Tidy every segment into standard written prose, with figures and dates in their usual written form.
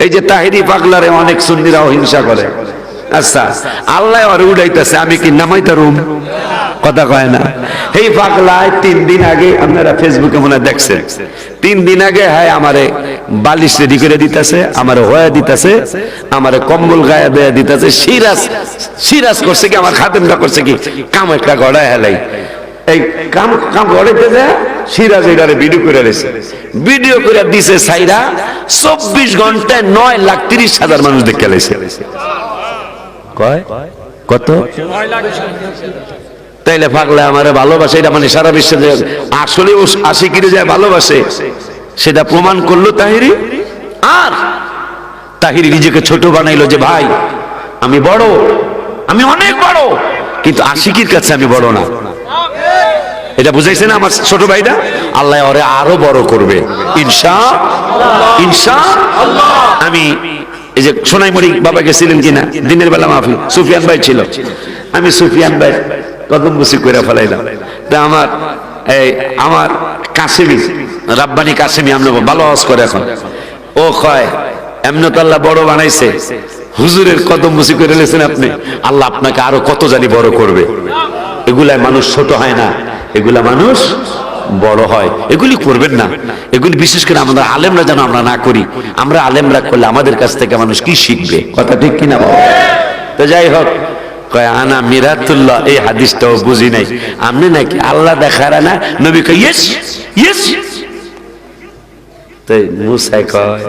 এই যে তাহিরি পাগলারে অনেক সুন্নিরাও হিংসা করে। আচ্ছা, আল্লাহ আর উড়াইতেছে, আমি কি নামাইতে রুম? কথা কয় না। এই পাগলায় 3 দিন আগে, আপনারা ফেসবুকে মনে দেখছেন, 3 দিন আগে হ্যাঁ আমারে বালিশ রেডি করে দিতেছে, আমারে হয়ে দিতেছে, আমারে কম্বল গায়ে দেয়া দিতেছে, সিরাজ করছে কি, আমার খাদেমটা করছে কি, কাম একটা গড়ায় হেলাই, এই কাম গড়াইতে যায় সিরাজ এটারে ভিডিও করে রেছে, ভিডিও করে দিছে সাইরা 24 ঘন্টায় 9,30,000 মানুষ দেখে লেছে। কয় কত? তাইলে পাগলা আমারে ভালোবাসে, এটা মানে সারা বিশ্বে যে আসলে ও আশিকিরে যায় ভালোবাসে সেটা প্রমাণ করলো তাহিরি। আর তাহিরি নিজেকে ছোট বানাইলো যে ভাই আমি বড়, আমি অনেক বড়, কিন্তু আশিকির কাছে আমি বড় না। এটা বুঝাইছে না আমার ছোট ভাইটা? আল্লাহ ওরে আরো বড় করবে ইনশাআল্লাহ। আমি এই যে সোনাইমুড়ি বাবা গেছিলেন কিনা দিনের বেলা মাহফিল, সুফিয়ান ভাই ছিল, আমি সুফিয়ান ভাই কদম বসি করে ফেলাইলাম। তা আমার কাসেমি রাব্বানি কাসেমি আমরা ভালো আওয়াজ করে এখন, ও কয় এমনি তো আল্লাহ বড় বানাইছে, হুজুরের কদম বসি করে লেছেন আপনি, আল্লাহ আপনাকে আরো কত জানি বড় করবে। এগুলায় মানুষ ছোট হয় না, এগুলা মানুষ বড় হয়। এগুলি করবেন না, এগুলি বিশেষ করে আমরা আলেমরা যেন আমরা না করি। আমরা আলেমরা করলে আমাদের কাছ থেকে মানুষ কি শিখবে? কথা ঠিক কিনা বল? তো যাই হোক, কয় আনা মিরাতুল্লাহ, এই হাদিসটাও বুঝি নাই। আপনি নাকি আল্লাহ দেখারা না, নবী কয় ইয়েস ইয়েস। তাই মুসা কয়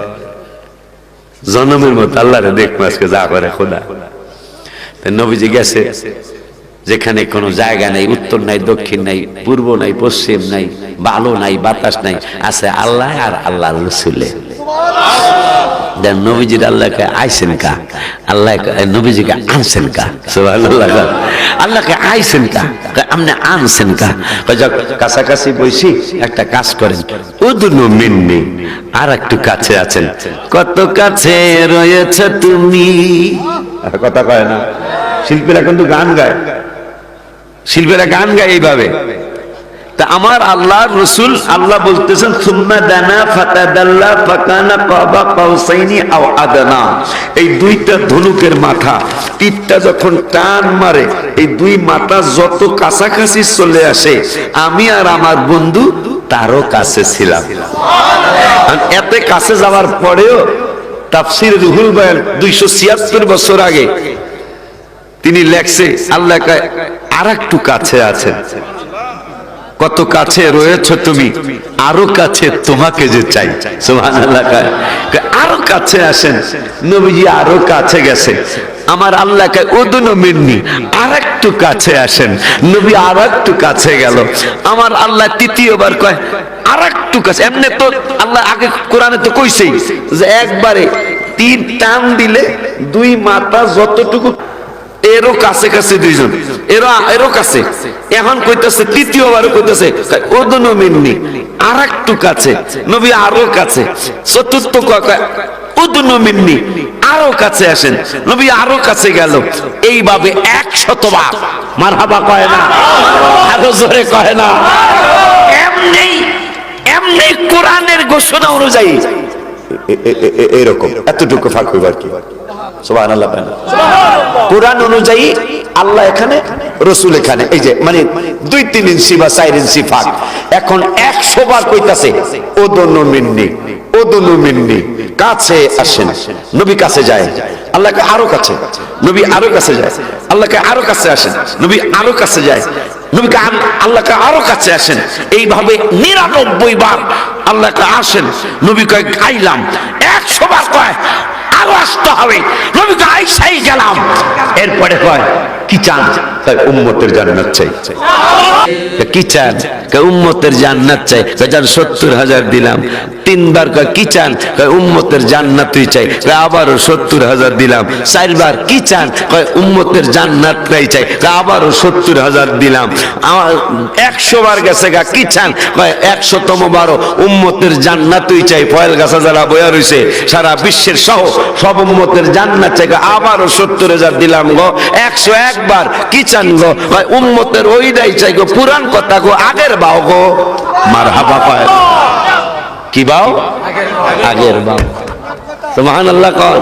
জনমের মতো আল্লাহরে দেখবো আজকে যা করে খোদা। তাই নবীজি গেছে যেখানে কোনো জায়গা নাই, উত্তর নাই, দক্ষিণ নাই, পূর্ব নাই, পশ্চিম নাই, বালু নাই, বাতাস নাই, আছে আল্লাহ আর আল্লাহ রসুলে। নবীজির আল্লাহকে আইসেন কা, আল্লাহ নবীজিকে আনছেন কা, সুবহানাল্লাহ। আল্লাহকে আইসেন কা, আপনি আনছেন কা। কাছাকাছি বসি একটা কাজ করেন, উদনু মিন্নি, আর একটু কাছে আছেন, কত কাছে রয়েছে তুমি। কথা কয় না শিল্পীরা, কিন্তু গান গায়, শিল্পীরা গান গায় এইভাবে। তা আমার আল্লাহর রাসূল আল্লাহ বলতেছেন সুম্মা দানা ফাতাদাল্লা ফাকানা কাবা কাউসাইনি আও আদনা। এই দুইটা ধনুকের মাথা, তীরটা যখন টান মারে, এই দুই মাথা যত কাছাকাছি চলে আসে, আমি আর আমার বন্ধু তারও কাছে ছিলাম। এত কাছে যাওয়ার পরেও তাফসীর রুহুল বয়ান 276 বছর আগে তিনি লেখছে আল্লাহ আর একটু কাছে আছেন, কত কাছে রয়েছে তুমি, আরো কাছে তোমাকে যে চাই। সুবহানাল্লাহ। আরো কাছে আসেন, নবীজি আরো কাছে গেছে। আমার আল্লাহকে উদনু মিন্নি, আর একটু কাছে আসেন, নবী আর একটু কাছে গেল। আমার আল্লাহ তৃতীয়বার কয় আর একটু কাছে। এমনি তো আল্লাহ আগে কোরআনে তো কইছেই যে একবারে তীর টান দিলে দুই মাথা যতটুকু, এরও কাছে কাছে দুইজন, এরও কাছে। এখন কইতেছে তৃতীয়বারও কইতেছে উদনু মিন্নি, আর একটু কাছে, নবী আরো কাছে। চতুর্থ উদনু মিন্নি, আরো কাছে আসেন, নবী আরো কাছে গেল। এইভাবে 100 বার। মারহাবা কয় না, আরো জোরে কয় না। এমনি কোরআনের ঘোষণা অনুযায়ী এরকম এতটুকু ফাঁক হইবার কি? সুবহানাল্লাহ। কোরআন অনুযায়ী আল্লাহ এখানে, রসুল এখানে, এই যে মানে 2-3 ইঞ্চি বা 4 ইঞ্চি ফাঁক। এখন 100 বার কইতাছে উদনু মিন্নি, উদনু মিন্নি, কাছে আসেন। নবী কাছে যায়, আল্লাহকে আরো কাছে, নবী আরো কাছে যায়, আল্লাহকে আরো কাছে আসেন, নবী আরো কাছে যায়, নবীকে আল্লাহকে আরো কাছে আসেন। এইভাবে 99 বার আল্লাহকে আসেন, নবী কয় গাইলাম। 100 বার কয় আরো আসতে হবে, নবীকে আইসাই গেলাম। এরপরে কয় কি চান? উম্মতের জান্নাত চাই। কি চান? উম্মতের জান্নাত চাই। 70,000 দিলাম। 3 বার কয় কি চান? উম্মতের জান্নাতই চাই। আবারও 70,000 দিলাম। 4 বার কি চান? উম্মতের জান্নাতটাই চাই। আবারও 70,000 দিলাম। আমার 100 বার গেছে গা, কি চান? 100তম বারও উম্মতের জান্নাতই চাই। ফয়েল গাছা যারা বয়া রইছে সারা বিশ্বের সহ সব উম্মতের জান্নাত চাই। আবারও 70,000 দিলাম গো। 101 বার কি চান গো? উম্মতের ওইটাই চাই গো, পুরান কথা গো, আগের বাও গো। মারহাবা পায় কি বাও? আগের বাও। সুবহানাল্লাহ কন।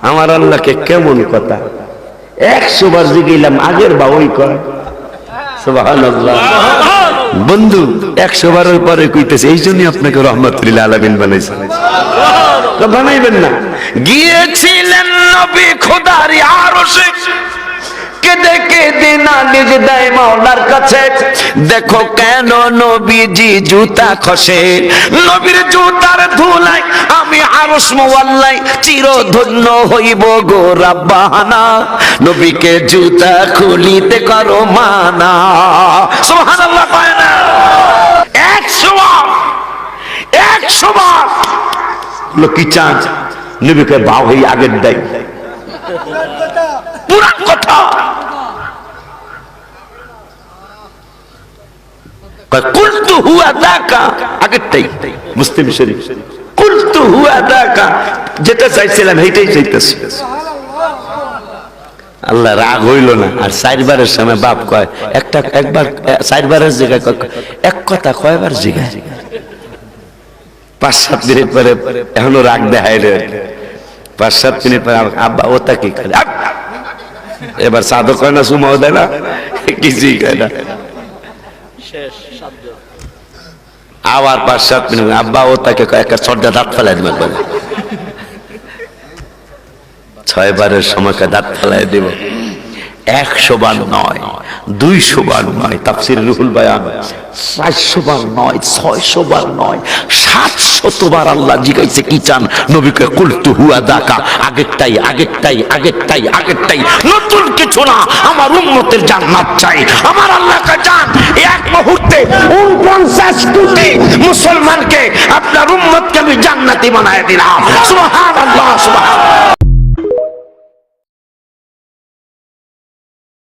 আমার আল্লাহকে কেমন কথা 100 বার জিগাইলাম আগের বা ওই কয় সুবহানাল্লাহ। বন্ধু 100 বারের পরে কইতেছে এই জন্যই আপনাকে রহমাতুল আলামিন বানাইছে। তো বানাইবেন না। গিয়েছিলেন নবী খোদার আরশে, কেঁদে কেঁদে নালিশ দেয় মাওলার কাছে, দেখো কেন নবীজি জুতা খসে, নবীর জুতার ধুলায় আমি আরশ মোয়াল্লায় চিরধন্য হইব গো রাব্বানা, নবীকে জুতা খুলিতে করো মানা। সুবহানাল্লাহ কয় না 100 বার 100 বার লোক চান নবীকে বাউ হই আগের দেয় পুরান কথা। কুলতু হুয়া দাকা আগেরটাই মুসলিম শরীফ, কুলতু হুয়া দাকা যেটা চাইছিলাম এইটাই চাইতেছি। আল্লাহ রাগ হইল না। আর 4 বারের সময় বাপ কয় একবার 4 বারের জায়গায় এক কথা কয়বার জিগায়। 5-7 মিনিট পরে এখনো রাগ দেখায় রে। 5-7 মিনিট পরে আব্বা ওটা কি করে, এবার সাধু কয় না, সুমাও দেয় না, কিছুই কয় না। আবার 5-7 মিনিট আব্বা ও তাকে একটা সর্দা দাঁত ফেলাই দেবে বলে 6 বারের সময়কে দাঁত ফেলাই দেব। 100 বার নয়, 200 বার নয়, তাফসীর রুহুল বায়ান 400 বার নয়, 600 বার নয়, 700 বার আল্লাহ জিজ্ঞাসা কি চান নবীকে, কুলতু হুয়া দাকা আগেরটাই আগেরটাই আগেরটাই আগেরটাই, নতুন কিছু না। আমার উম্মতের জান্নাত চাই। আমার আল্লাহকে জান এক মুহূর্তে 49 কোটি মুসলমানকে আপনার উম্মতকে আমি জান্নাতি বানায় দিলাম। সুবহানাল্লাহ সুবহানাল্লাহ।